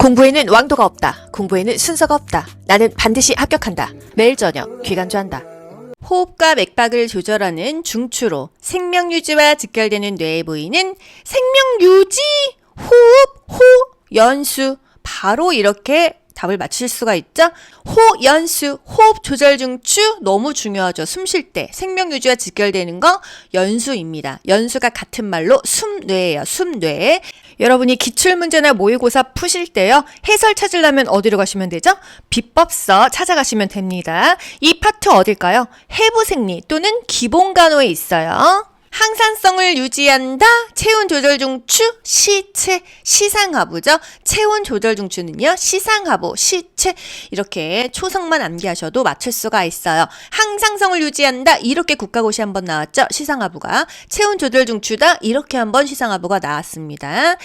공부에는 왕도가 없다. 공부에는 순서가 없다. 나는 반드시 합격한다. 매일 저녁 귀간주한다. 호흡과 맥박을 조절하는 중추로 생명유지와 직결되는 뇌에 보이는 생명유지, 호흡, 연수. 바로 이렇게 답을 맞힐 수가 있죠? 연수, 호흡 조절 중추 너무 중요하죠. 숨 쉴 때 생명유지와 직결되는 거 연수입니다. 연수가 같은 말로 숨뇌예요. 숨뇌. 여러분이 기출문제나 모의고사 푸실 때요. 해설 찾으려면 어디로 가시면 되죠? 비법서 찾아가시면 됩니다. 이 파트 어딜까요? 해부생리 또는 기본간호에 있어요. 항산성을 유지한다. 체온 조절 중추, 시체, 시상하부죠. 체온 조절 중추는요. 시상하부, 시체. 이렇게 초성만 암기하셔도 맞출 수가 있어요. 항상성을 유지한다. 이렇게 국가고시 한번 나왔죠. 시상하부가. 체온 조절 중추다. 이렇게 한번 시상하부가 나왔습니다.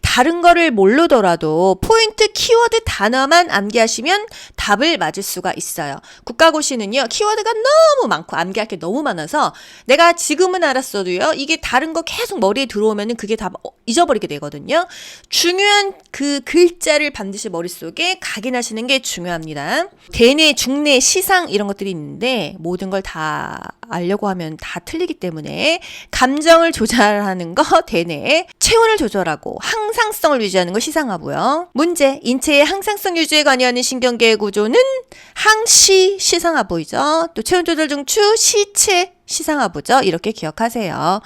다른 거를 모르더라도 포인트 키워드 단어만 암기하시면 답을 맞을 수가 있어요. 국가고시는요. 키워드가 너무 많고 암기할 게 너무 많아서 내가 지금은 알았어도요. 이게 다른 거 계속 머리에 들어오면은 그게 다 잊어버리게 되거든요. 중요한 그 글자를 반드시 머릿속에 각인하시는 게 중요합니다. 대뇌, 중뇌, 시상 이런 것들이 있는데 모든 걸 다 알려고 하면 다 틀리기 때문에 감정을 조절하는 거 대뇌, 체온을 조절하고 항상성을 유지하는 거 시상하고요. 문제, 인체의 항상성 유지에 관여하는 신경계의 구조는 항시 시상하부이죠. 또 체온 조절 중추, 시체 시상하부죠. 이렇게 기억하세요.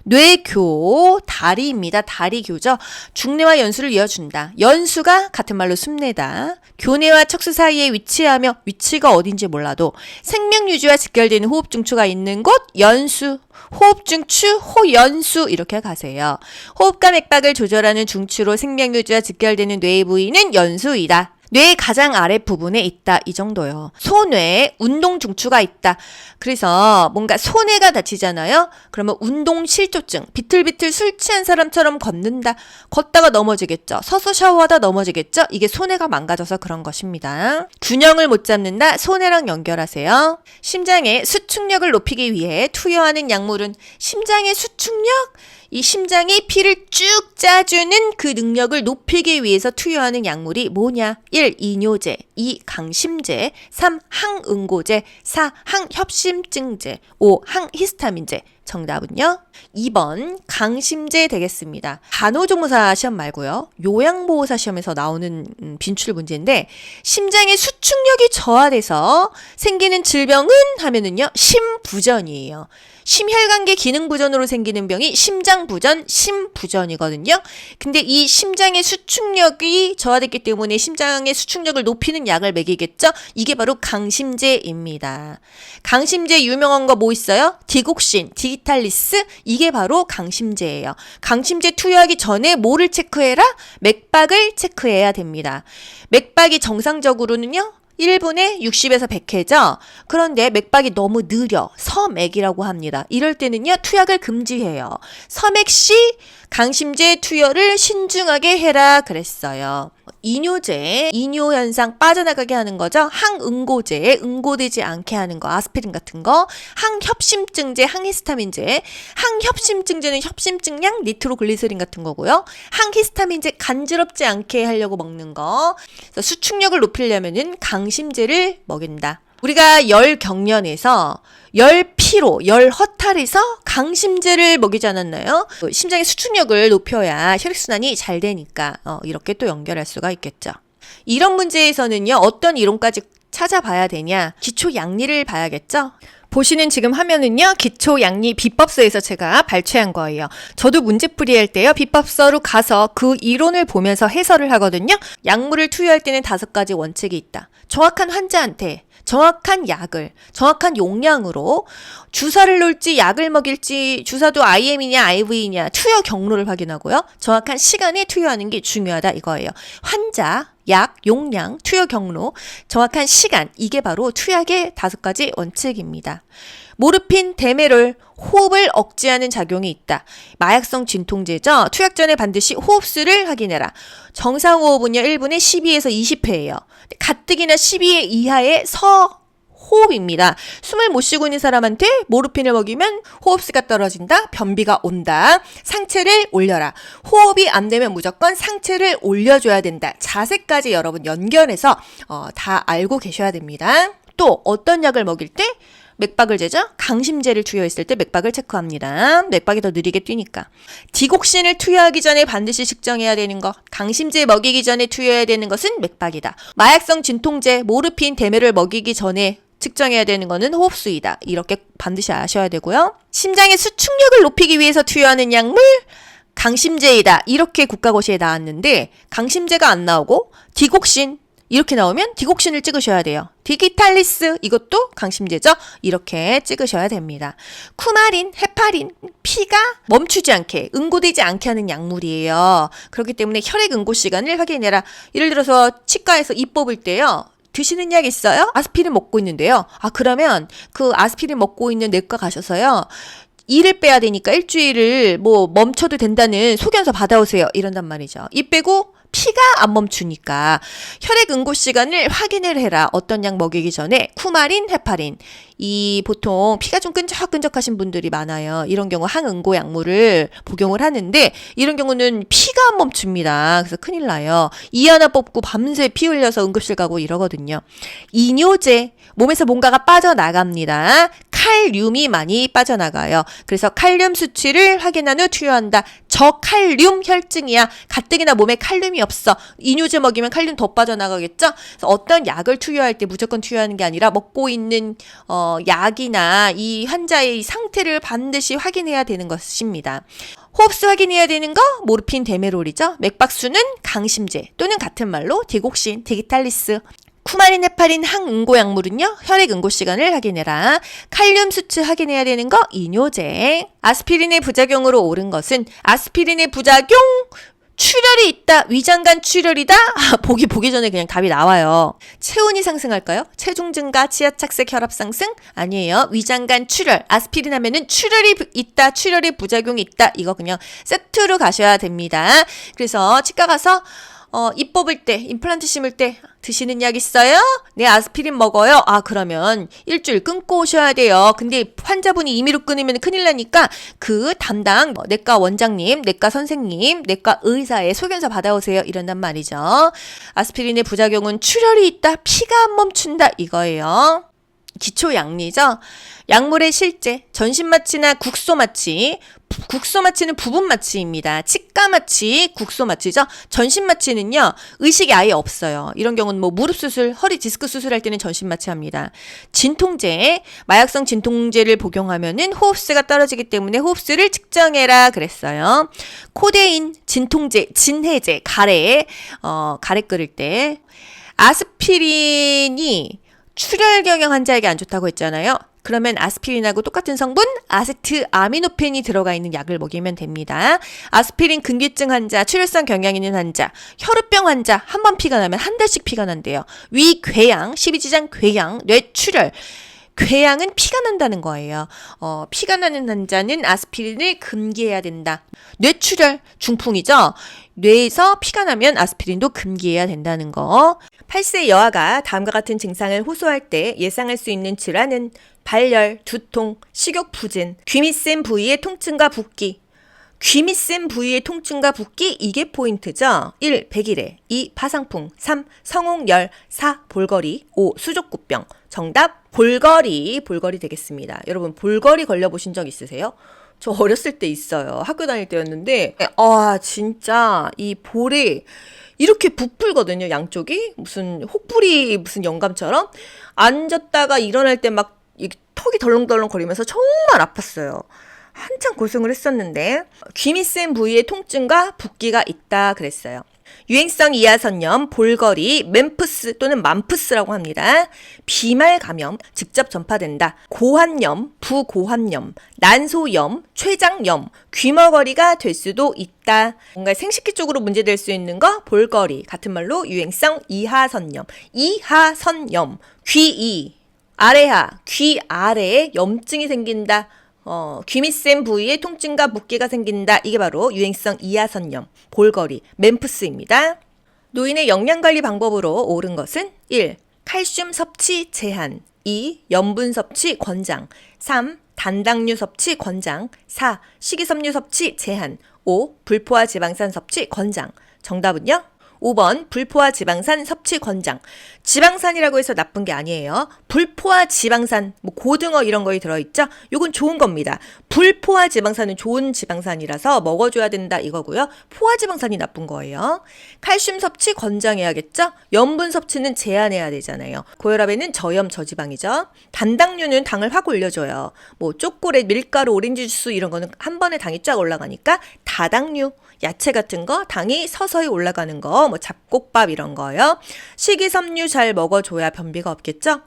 뇌교, 다리입니다. 다리교죠. 중뇌와 연수를 이어준다. 연수가 같은 말로 숨내다. 교뇌와 척수 사이에 위치하며 위치가 어딘지 몰라도 생명유지와 직결되는 호흡중추가 있는 곳 연수, 호흡중추, 호연수 이렇게 가세요. 호흡과 맥박을 조절하는 중추로 생명유지와 직결되는 뇌의 부위는 연수이다. 뇌의 가장 아랫부분에 있다. 이 정도요. 소뇌, 운동중추가 있다. 그래서 뭔가 소뇌가 다치잖아요. 그러면 운동실조증, 비틀비틀 술 취한 사람처럼 걷는다. 걷다가 넘어지겠죠. 서서 샤워하다 넘어지겠죠. 이게 소뇌가 망가져서 그런 것입니다. 균형을 못 잡는다. 소뇌랑 연결하세요. 심장의 수축력을 높이기 위해 투여하는 약물은 심장의 수축력? 이 심장이 피를 쭉 짜주는 그 능력을 높이기 위해서 투여하는 약물이 뭐냐? 1. 이뇨제, 2. 강심제, 3. 항응고제, 4. 항협심증제, 5. 항히스타민제. 정답은요? 2번 강심제 되겠습니다. 간호조무사 시험 말고요. 요양보호사 시험에서 나오는 빈출 문제인데 심장의 수축력이 저하돼서 생기는 질병은 하면은요. 심부전이에요. 심혈관계 기능 부전으로 생기는 병이 심장부전, 심부전이거든요. 근데 이 심장의 수축력이 저하됐기 때문에 심장의 수축력을 높이는 약을 먹이겠죠? 이게 바로 강심제입니다. 강심제 유명한 거 뭐 있어요? 디곡신, 디기탈리스, 이게 바로 강심제예요. 강심제 투여하기 전에 뭐를 체크해라? 맥박을 체크해야 됩니다. 맥박이 정상적으로는요? 1분에 60에서 100회죠. 그런데 맥박이 너무 느려 서맥이라고 합니다. 이럴 때는요. 투약을 금지해요. 서맥 시 강심제 투여를 신중하게 해라 그랬어요. 이뇨제, 이뇨 현상 빠져나가게 하는 거죠. 항응고제, 응고되지 않게 하는 거, 아스피린 같은 거. 항협심증제, 항히스타민제. 항협심증제는 협심증약, 니트로글리세린 같은 거고요. 항히스타민제 간지럽지 않게 하려고 먹는 거. 그래서 수축력을 높이려면은 강심제를 먹인다. 우리가 열 경련에서 열 피로, 열 허탈에서 강심제를 먹이지 않았나요? 심장의 수축력을 높여야 혈액순환이 잘 되니까 이렇게 또 연결할 수가 있겠죠. 이런 문제에서는요. 어떤 이론까지 찾아봐야 되냐? 기초 양리를 봐야겠죠? 보시는 지금 화면은요. 기초 양리 비법서에서 제가 발췌한 거예요. 저도 문제풀이 할 때요. 비법서로 가서 그 이론을 보면서 해설을 하거든요. 약물을 투여할 때는 5가지 원칙이 있다. 정확한 환자한테 정확한 약을 정확한 용량으로 주사를 놓을지 약을 먹일지 주사도 IM이냐 IV냐 투여 경로를 확인하고요. 정확한 시간에 투여하는 게 중요하다 이거예요. 환자, 약, 용량, 투여 경로, 정확한 시간 이게 바로 투약의 5가지 원칙입니다. 모르핀, 데메롤, 호흡을 억제하는 작용이 있다. 마약성 진통제죠. 투약 전에 반드시 호흡수를 확인해라. 정상 호흡은요 1분에 12에서 20회예요. 가뜩이나 12회 이하의 호흡입니다. 숨을 못 쉬고 있는 사람한테 모르핀을 먹이면 호흡수가 떨어진다. 변비가 온다. 상체를 올려라. 호흡이 안 되면 무조건 상체를 올려줘야 된다. 자세까지 여러분 연결해서 다 알고 계셔야 됩니다. 또 어떤 약을 먹일 때 맥박을 재죠? 강심제를 투여했을 때 맥박을 체크합니다. 맥박이 더 느리게 뛰니까. 디곡신을 투여하기 전에 반드시 측정해야 되는 거. 강심제 먹이기 전에 투여해야 되는 것은 맥박이다. 마약성 진통제, 모르핀, 데메를 먹이기 전에 측정해야 되는 거는 호흡수이다. 이렇게 반드시 아셔야 되고요. 심장의 수축력을 높이기 위해서 투여하는 약물, 강심제이다. 이렇게 국가고시에 나왔는데 강심제가 안 나오고 디곡신 이렇게 나오면 디곡신을 찍으셔야 돼요. 디기탈리스 이것도 강심제죠. 이렇게 찍으셔야 됩니다. 쿠마린, 헤파린 피가 멈추지 않게 응고되지 않게 하는 약물이에요. 그렇기 때문에 혈액 응고 시간을 확인해라. 예를 들어서 치과에서 이 뽑을 때요. 드시는 약 있어요? 아스피린 먹고 있는데요. 그러면 그 아스피린 먹고 있는 내과 가셔서요. 이를 빼야 되니까 일주일을 멈춰도 된다는 소견서 받아오세요. 이런단 말이죠. 이 빼고 피가 안 멈추니까 혈액 응고 시간을 확인을 해라. 어떤 약 먹이기 전에 쿠마린, 헤파린. 이 보통 피가 좀 끈적끈적하신 분들이 많아요. 이런 경우 항응고 약물을 복용을 하는데 이런 경우는 피가 안 멈춥니다. 그래서 큰일 나요. 이 하나 뽑고 밤새 피 흘려서 응급실 가고 이러거든요. 이뇨제, 몸에서 뭔가가 빠져나갑니다. 칼륨이 많이 빠져나가요. 그래서 칼륨 수치를 확인한 후 투여한다. 저칼륨 혈증이야. 가뜩이나 몸에 칼륨이 없어. 이뇨제 먹이면 칼륨 더 빠져나가겠죠? 그래서 어떤 약을 투여할 때 무조건 투여하는 게 아니라 먹고 있는 약이나 이 환자의 이 상태를 반드시 확인해야 되는 것입니다. 호흡수 확인해야 되는 거 모르핀, 데메롤이죠. 맥박수는 강심제 또는 같은 말로 디곡신, 디기탈리스. 쿠마린, 헤파린 항응고 약물은요. 혈액 응고 시간을 확인해라. 칼륨 수치 확인해야 되는 거 이뇨제. 아스피린의 부작용으로 옳은 것은 아스피린의 부작용 출혈이 있다. 위장간 출혈이다. 보기 전에 그냥 답이 나와요. 체온이 상승할까요? 체중 증가, 지하착색, 혈압 상승? 아니에요. 위장간 출혈. 아스피린 하면은 출혈이 있다. 출혈의 부작용이 있다. 이거 그냥 세트로 가셔야 됩니다. 그래서 치과 가서 입 뽑을 때, 임플란트 심을 때 드시는 약 있어요? 네, 아스피린 먹어요. 그러면 일주일 끊고 오셔야 돼요. 근데 환자분이 임의로 끊으면 큰일 나니까 그 담당 내과 원장님, 내과 선생님, 내과 의사의 소견서 받아오세요. 이런단 말이죠. 아스피린의 부작용은 출혈이 있다, 피가 안 멈춘다 이거예요. 기초약리죠. 약물의 실제, 전신마취나 국소마취, 국소마취는 부분마취입니다. 치과마취, 국소마취죠. 전신마취는요, 의식이 아예 없어요. 이런 경우는 무릎 수술, 허리 디스크 수술할 때는 전신마취합니다. 진통제, 마약성 진통제를 복용하면은 호흡수가 떨어지기 때문에 호흡수를 측정해라 그랬어요. 코데인, 진통제, 진해제, 가래 끓일 때. 아스피린이 출혈 경향 환자에게 안 좋다고 했잖아요. 그러면 아스피린하고 똑같은 성분 아세트아미노펜이 들어가 있는 약을 먹이면 됩니다. 아스피린 근귀증 환자, 출혈성 경향 있는 환자, 혈우병 환자 한 번 피가 나면 한 달씩 피가 난대요. 위궤양, 십이지장 궤양, 뇌출혈. 궤양은 피가 난다는 거예요. 피가 나는 환자는 아스피린을 금기해야 된다. 뇌출혈, 중풍이죠. 뇌에서 피가 나면 아스피린도 금기해야 된다는 거. 8세 여아가 다음과 같은 증상을 호소할 때 예상할 수 있는 질환은 발열, 두통, 식욕 부진, 귀 밑샘 부위의 통증과 붓기. 귀 밑샘 부위의 통증과 붓기 이게 포인트죠. 1. 백일해 2. 파상풍 3. 성홍열 4. 볼거리 5. 수족구병. 정답 볼거리 되겠습니다. 여러분 볼거리 걸려보신 적 있으세요? 저 어렸을 때 있어요. 학교 다닐 때였는데 진짜 이 볼이 이렇게 부풀거든요. 양쪽이 무슨 혹부리 무슨 영감처럼 앉았다가 일어날 때 막 턱이 덜렁덜렁 거리면서 정말 아팠어요. 한참 고생을 했었는데 귀 밑샘 부위에 통증과 붓기가 있다 그랬어요. 유행성 이하선염, 볼거리, 멤프스 또는 맘프스라고 합니다. 비말 감염, 직접 전파된다. 고환염, 부고환염, 난소염, 췌장염, 귀머거리가 될 수도 있다. 뭔가 생식기 쪽으로 문제될 수 있는 거 볼거리, 같은 말로 유행성 이하선염, 이하선염, 귀이, 아래하, 귀 아래에 염증이 생긴다. 귀 밑샘 부위에 통증과 붓기가 생긴다. 이게 바로 유행성 이하선염, 볼거리, 멤프스입니다. 노인의 영양관리 방법으로 옳은 것은 1. 칼슘 섭취 제한. 2. 염분 섭취 권장. 3. 단당류 섭취 권장. 4. 식이섬유 섭취 제한. 5. 불포화 지방산 섭취 권장. 정답은요? 5번 불포화 지방산 섭취 권장. 지방산이라고 해서 나쁜 게 아니에요. 불포화 지방산, 뭐 고등어 이런 거에 들어있죠? 요건 좋은 겁니다. 불포화 지방산은 좋은 지방산이라서 먹어줘야 된다 이거고요. 포화 지방산이 나쁜 거예요. 칼슘 섭취 권장해야겠죠? 염분 섭취는 제한해야 되잖아요. 고혈압에는 저염 저지방이죠. 단당류는 당을 확 올려줘요. 뭐 초콜릿, 밀가루, 오렌지 주스 이런 거는 한 번에 당이 쫙 올라가니까 다당류, 야채 같은 거 당이 서서히 올라가는 거, 뭐 잡곡밥 이런 거요. 식이섬유 잘 먹어줘야 변비가 없겠죠?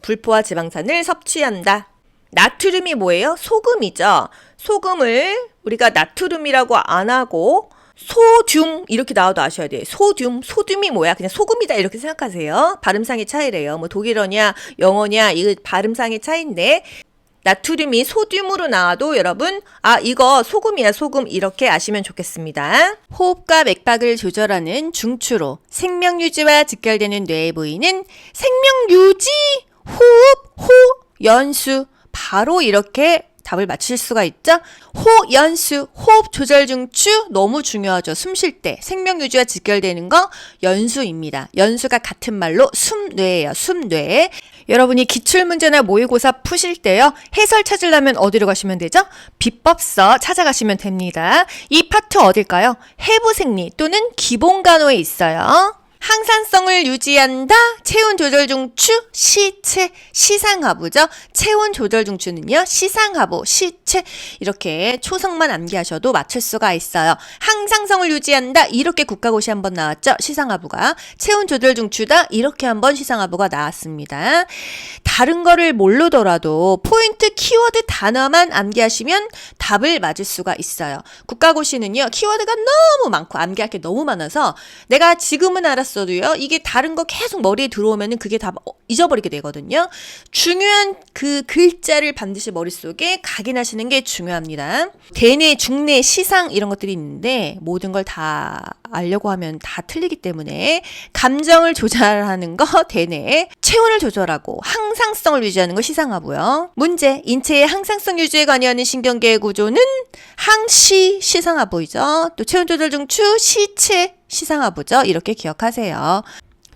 불포화 지방산을 섭취한다. 나트륨이 뭐예요? 소금이죠. 소금을 우리가 나트륨이라고 안 하고 소듐 이렇게 나와도 아셔야 돼요. 소듐이 뭐야? 그냥 소금이다 이렇게 생각하세요. 발음상의 차이래요. 뭐 독일어냐 영어냐 이거 발음상의 차이인데 나트륨이 소듐으로 나와도 여러분 이거 소금이야 소금 이렇게 아시면 좋겠습니다. 호흡과 맥박을 조절하는 중추로 생명유지와 직결되는 뇌에 보이는 생명유지 호흡 호연수 바로 이렇게 답을 맞힐 수가 있죠. 호연수 호흡 조절 중추 너무 중요하죠. 숨 쉴 때 생명유지와 직결되는 거 연수입니다. 연수가 같은 말로 숨뇌예요. 숨뇌. 여러분이 기출문제나 모의고사 푸실 때요. 해설 찾으려면 어디로 가시면 되죠? 비법서 찾아가시면 됩니다. 이 파트 어딜까요? 해부생리 또는 기본간호에 있어요. 항산성을 유지한다. 체온 조절 중추 시체 시상하부죠. 체온 조절 중추는요. 시상하부 시체 이렇게 초성만 암기하셔도 맞출 수가 있어요. 항상성을 유지한다. 이렇게 국가고시 한번 나왔죠. 시상하부가 체온 조절 중추다. 이렇게 한번 시상하부가 나왔습니다. 다른 거를 모르더라도 포인트 키워드 단어만 암기하시면 답을 맞을 수가 있어요. 국가고시는요. 키워드가 너무 많고 암기할 게 너무 많아서 내가 지금은 알았어도요. 이게 다른 거 계속 머리에 들어오면은 그게 다 잊어버리게 되거든요. 중요한 그 글자를 반드시 머릿속에 각인하시는 게 중요합니다. 대뇌, 중뇌, 시상 이런 것들이 있는데 모든 걸 다 알려고 하면 다 틀리기 때문에 감정을 조절하는 거 대뇌, 체온을 조절하고 항상성을 유지하는 거 시상하고요. 문제, 인체의 항상성 유지에 관여하는 신경계의 구조는 항시 시상하부이죠. 또 체온 조절 중추 시체 시상하부죠. 이렇게 기억하세요.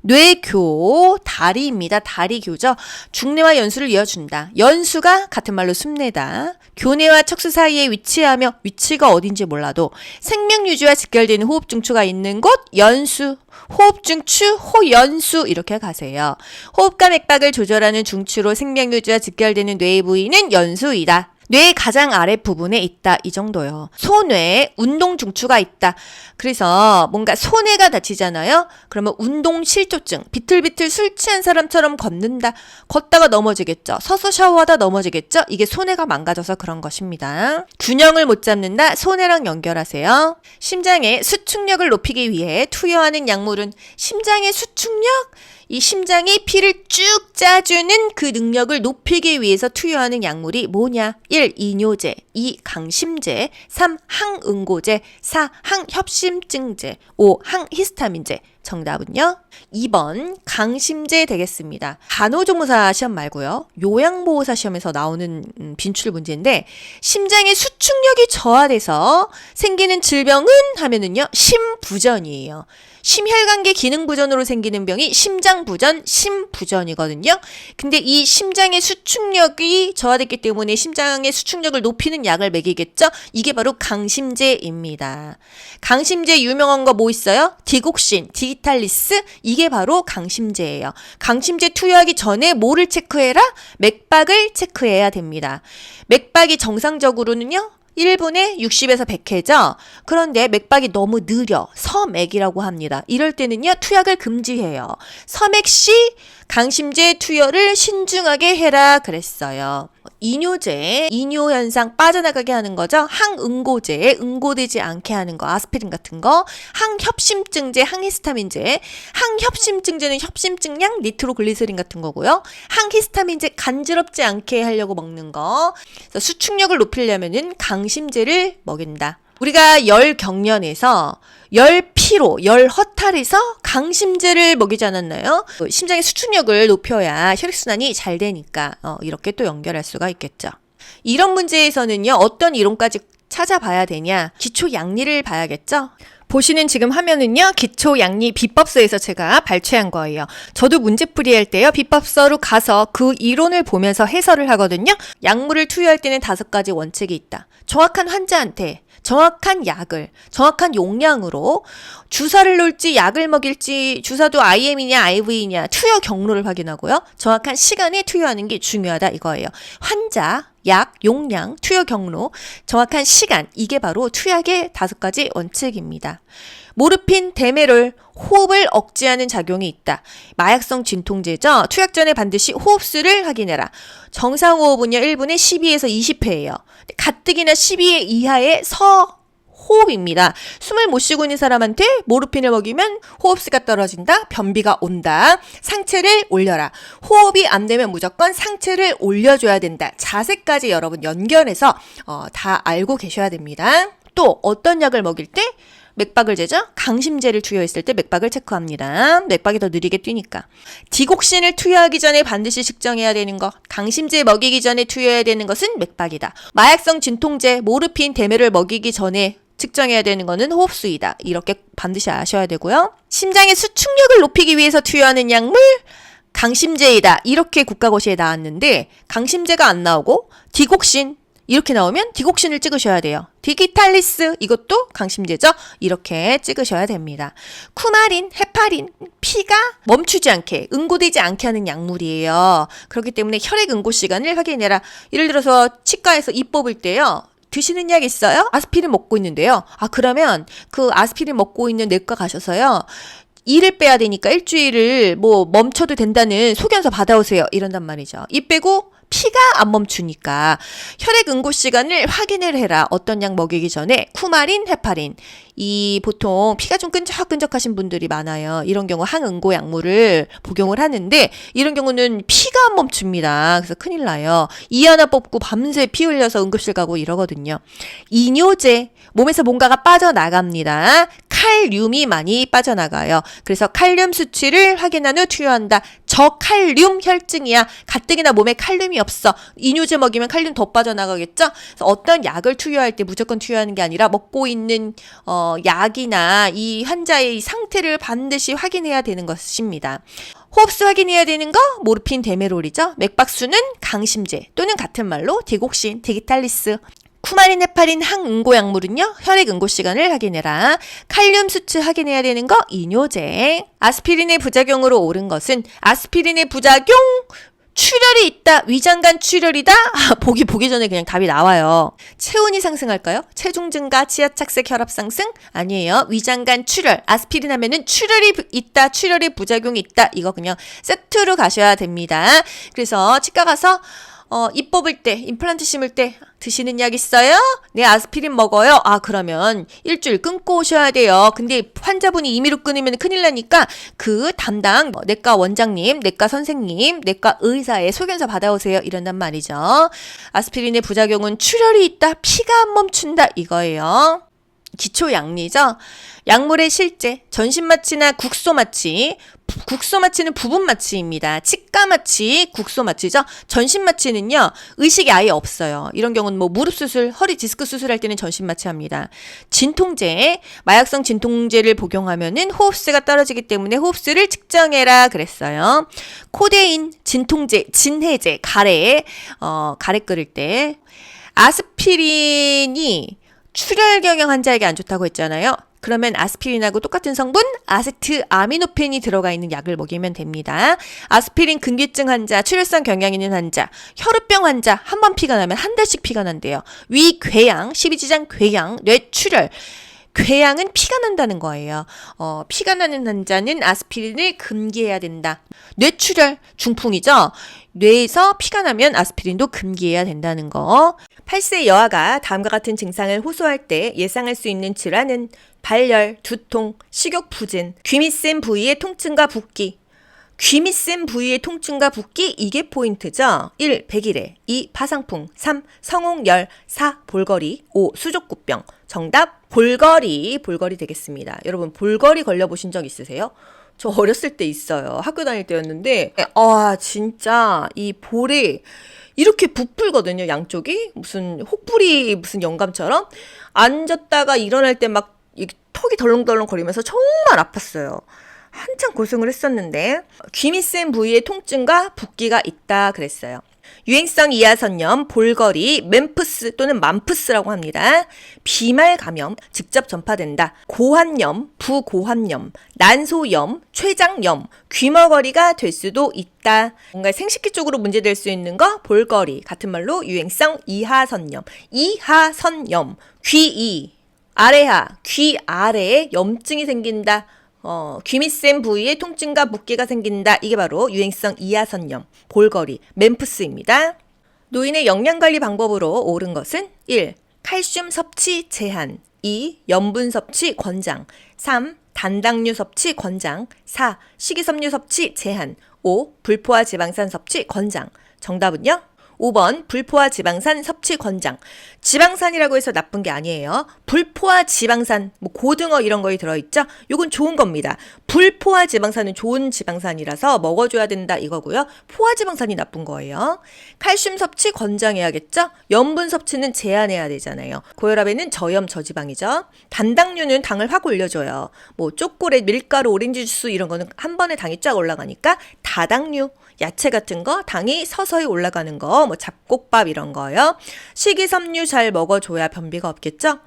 뇌교, 다리입니다. 다리교죠. 중뇌와 연수를 이어준다. 연수가 같은 말로 숨내다. 교내와 척수 사이에 위치하며 위치가 어딘지 몰라도 생명유지와 직결되는 호흡중추가 있는 곳 연수. 호흡중추, 호연수 이렇게 가세요. 호흡과 맥박을 조절하는 중추로 생명유지와 직결되는 뇌의 부위는 연수이다. 뇌의 가장 아랫부분에 있다. 이 정도요. 소뇌에 운동중추가 있다. 그래서 뭔가 소뇌가 다치잖아요. 그러면 운동실조증, 비틀비틀 술 취한 사람처럼 걷는다. 걷다가 넘어지겠죠. 서서 샤워하다 넘어지겠죠. 이게 소뇌가 망가져서 그런 것입니다. 균형을 못 잡는다. 소뇌랑 연결하세요. 심장의 수축력을 높이기 위해 투여하는 약물은 심장의 수축력? 이 심장이 피를 쭉 짜주는 그 능력을 높이기 위해서 투여하는 약물이 뭐냐? 1. 이뇨제, 2. 강심제, 3. 항응고제, 4. 항협심증제, 5. 항히스타민제. 정답은요? 2번 강심제 되겠습니다. 간호조무사 시험 말고요. 요양보호사 시험에서 나오는 빈출 문제인데 심장의 수축력이 저하돼서 생기는 질병은 하면은요. 심부전이에요. 심혈관계 기능 부전으로 생기는 병이 심장부전, 심부전이거든요. 근데 이 심장의 수축력이 저하됐기 때문에 심장의 수축력을 높이는 약을 먹이겠죠? 이게 바로 강심제입니다. 강심제 유명한 거 뭐 있어요? 디곡신, 디지탈리스 이게 바로 강심제예요. 강심제 투여하기 전에 뭐를 체크해라? 맥박을 체크해야 됩니다. 맥박이 정상적으로는요. 1분에 60에서 100회죠. 그런데 맥박이 너무 느려 서맥이라고 합니다. 이럴 때는요. 투약을 금지해요. 서맥 시 강심제 투여를 신중하게 해라 그랬어요. 이뇨제, 이뇨 현상 빠져나가게 하는 거죠. 항응고제, 응고되지 않게 하는 거, 아스피린 같은 거. 항협심증제, 항히스타민제. 항협심증제는 협심증약, 니트로글리세린 같은 거고요. 항히스타민제 간지럽지 않게 하려고 먹는 거. 그래서 수축력을 높이려면은 강심제를 먹인다. 우리가 열 경련에서 열 피 피로, 열 허탈해서 강심제를 먹이지 않았나요? 심장의 수축력을 높여야 혈액순환이 잘 되니까 이렇게 또 연결할 수가 있겠죠. 이런 문제에서는요, 어떤 이론까지 찾아봐야 되냐? 기초 양리를 봐야겠죠? 보시는 지금 화면은요, 기초 양리 비법서에서 제가 발췌한 거예요. 저도 문제풀이 할 때요, 비법서로 가서 그 이론을 보면서 해설을 하거든요. 약물을 투여할 때는 5가지 원칙이 있다. 정확한 환자한테 정확한 약을 정확한 용량으로 주사를 놓을지 약을 먹일지, 주사도 IM이냐 IV냐 투여 경로를 확인하고요. 정확한 시간에 투여하는 게 중요하다 이거예요. 환자, 약, 용량, 투여 경로, 정확한 시간, 이게 바로 투약의 5가지 원칙입니다. 모르핀, 데메롤, 호흡을 억제하는 작용이 있다. 마약성 진통제죠. 투약 전에 반드시 호흡수를 확인해라. 정상 호흡은요, 1분에 12에서 20회예요. 가뜩이나 12회 이하의 호흡입니다. 숨을 못 쉬고 있는 사람한테 모르핀을 먹이면 호흡수가 떨어진다. 변비가 온다. 상체를 올려라. 호흡이 안 되면 무조건 상체를 올려줘야 된다. 자세까지 여러분 연결해서 다 알고 계셔야 됩니다. 또 어떤 약을 먹일 때 맥박을 재죠? 강심제를 투여했을 때 맥박을 체크합니다. 맥박이 더 느리게 뛰니까. 디곡신을 투여하기 전에 반드시 측정해야 되는 것. 강심제 먹이기 전에 투여해야 되는 것은 맥박이다. 마약성 진통제, 모르핀, 데메를 먹이기 전에 측정해야 되는 거는 호흡수이다. 이렇게 반드시 아셔야 되고요. 심장의 수축력을 높이기 위해서 투여하는 약물, 강심제이다. 이렇게 국가고시에 나왔는데 강심제가 안 나오고 디곡신 이렇게 나오면 디곡신을 찍으셔야 돼요. 디기탈리스 이것도 강심제죠. 이렇게 찍으셔야 됩니다. 쿠마린, 헤파린, 피가 멈추지 않게, 응고되지 않게 하는 약물이에요. 그렇기 때문에 혈액 응고 시간을 확인해라. 예를 들어서 치과에서 입 뽑을 때요. 드시는 약 있어요? 아스피린 먹고 있는데요. 그러면 그 아스피린 먹고 있는 내과 가셔서요. 이를 빼야 되니까 일주일을 멈춰도 된다는 소견서 받아오세요. 이런단 말이죠. 이 빼고 피가 안 멈추니까 혈액 응고 시간을 확인을 해라. 어떤 약 먹이기 전에 쿠마린, 헤파린. 이 보통 피가 좀 끈적끈적하신 분들이 많아요. 이런 경우 항응고 약물을 복용을 하는데 이런 경우는 피가 안 멈춥니다. 그래서 큰일 나요. 이 하나 뽑고 밤새 피 흘려서 응급실 가고 이러거든요. 이뇨제, 몸에서 뭔가가 빠져나갑니다. 칼륨이 많이 빠져나가요. 그래서 칼륨 수치를 확인한 후 투여한다. 저칼륨 혈증이야. 가뜩이나 몸에 칼륨이 없어. 이뇨제 먹이면 칼륨 더 빠져나가겠죠? 그래서 어떤 약을 투여할 때 무조건 투여하는 게 아니라 먹고 있는 약이나 이 환자의 상태를 반드시 확인해야 되는 것입니다. 호흡수 확인해야 되는 거 모르핀, 데메롤이죠. 맥박수는 강심제 또는 같은 말로 디곡신, 디기탈리스. 쿠마린, 헤파린, 항응고 약물은요. 혈액 응고 시간을 확인해라. 칼륨 수치 확인해야 되는 거 이뇨제. 아스피린의 부작용으로 옳은 것은 아스피린의 부작용 출혈이 있다. 위장관 출혈이다. 보기 전에 그냥 답이 나와요. 체온이 상승할까요? 체중 증가, 지하착색, 혈압 상승? 아니에요. 위장관 출혈. 아스피린 하면은 출혈이 있다. 출혈의 부작용이 있다. 이거 그냥 세트로 가셔야 됩니다. 그래서 치과 가서 입 뽑을 때, 임플란트 심을 때 드시는 약 있어요? 네, 아스피린 먹어요. 그러면 일주일 끊고 오셔야 돼요. 근데 환자분이 임의로 끊으면 큰일 나니까 그 담당 내과 원장님, 내과 선생님, 내과 의사의 소견서 받아오세요. 이런단 말이죠. 아스피린의 부작용은 출혈이 있다, 피가 안 멈춘다 이거예요. 기초 양리죠. 약물의 실제, 전신마취나 국소마취, 국소마취는 부분마취입니다. 치과마취, 국소마취죠. 전신마취는요, 의식이 아예 없어요. 이런 경우는 무릎 수술, 허리 디스크 수술할 때는 전신마취합니다. 진통제, 마약성 진통제를 복용하면은 호흡수가 떨어지기 때문에 호흡수를 측정해라 그랬어요. 코데인, 진통제, 진해제, 가래 끓일 때. 아스피린이 출혈 경향 환자에게 안 좋다고 했잖아요. 그러면 아스피린하고 똑같은 성분 아세트아미노펜이 들어가 있는 약을 먹이면 됩니다. 아스피린 근귀증 환자, 출혈성 경향 있는 환자, 혈우병 환자 한 번 피가 나면 한 달씩 피가 난대요. 위궤양, 십이지장 궤양, 뇌출혈. 궤양은 피가 난다는 거예요. 피가 나는 환자는 아스피린을 금기해야 된다. 뇌출혈, 중풍이죠. 뇌에서 피가 나면 아스피린도 금기해야 된다는 거. 8세 여아가 다음과 같은 증상을 호소할 때 예상할 수 있는 질환은 발열, 두통, 식욕 부진, 귀 밑샘 부위의 통증과 붓기, 귀밑 센 부위의 통증과 붓기 이게 포인트죠. 1. 백일해 2. 파상풍 3. 성홍열 4. 볼거리 5. 수족구병 정답 볼거리 되겠습니다. 여러분 볼거리 걸려보신 적 있으세요? 저 어렸을 때 있어요. 학교 다닐 때였는데 진짜 이 볼이 이렇게 부풀거든요. 양쪽이 무슨 혹부리 무슨 영감처럼 앉았다가 일어날 때 막 턱이 덜렁덜렁 거리면서 정말 아팠어요. 한참 고생을 했었는데 귀밑 센 부위에 통증과 붓기가 있다 그랬어요. 유행성 이하선염, 볼거리, 멤프스 또는 맘프스라고 합니다. 비말 감염, 직접 전파된다. 고환염, 부고환염, 난소염, 췌장염, 귀머거리가 될 수도 있다. 뭔가 생식기 쪽으로 문제될 수 있는 거 볼거리, 같은 말로 유행성 이하선염, 이하선염, 아래하, 귀 아래에 염증이 생긴다. 귀밑 센 부위에 통증과 붓기가 생긴다. 이게 바로 유행성 이하선염, 볼거리, 멤프스입니다. 노인의 영양관리 방법으로 옳은 것은 1. 칼슘 섭취 제한 2. 염분 섭취 권장 3. 단당류 섭취 권장 4. 식이섬유 섭취 제한 5. 불포화 지방산 섭취 권장 정답은요? 5번 불포화 지방산 섭취 권장. 지방산이라고 해서 나쁜 게 아니에요. 불포화 지방산, 뭐 고등어 이런 거에 들어있죠? 요건 좋은 겁니다. 불포화 지방산은 좋은 지방산이라서 먹어줘야 된다 이거고요. 포화 지방산이 나쁜 거예요. 칼슘 섭취 권장해야겠죠? 염분 섭취는 제한해야 되잖아요. 고혈압에는 저염 저지방이죠. 단당류는 당을 확 올려줘요. 뭐 초콜릿, 밀가루, 오렌지 주스 이런 거는 한 번에 당이 쫙 올라가니까 다당류, 야채 같은 거 당이 서서히 올라가는 거, 뭐 잡곡밥 이런 거요. 식이섬유 잘 먹어줘야 변비가 없겠죠?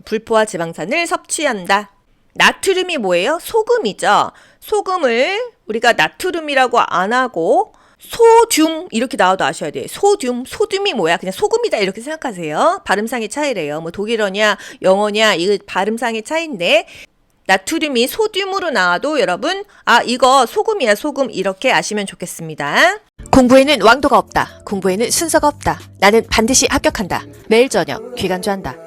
불포화 지방산을 섭취한다. 나트륨이 뭐예요? 소금이죠. 소금을 우리가 나트륨이라고 안 하고 소듐 이렇게 나와도 아셔야 돼요. 소듐이 뭐야? 그냥 소금이다 이렇게 생각하세요. 발음상의 차이래요. 뭐 독일어냐 영어냐 이 발음상의 차이인데 나트륨이 소듐으로 나와도 여러분 이거 소금이야 소금 이렇게 아시면 좋겠습니다. 공부에는 왕도가 없다. 공부에는 순서가 없다. 나는 반드시 합격한다. 매일 저녁 귀간주한다.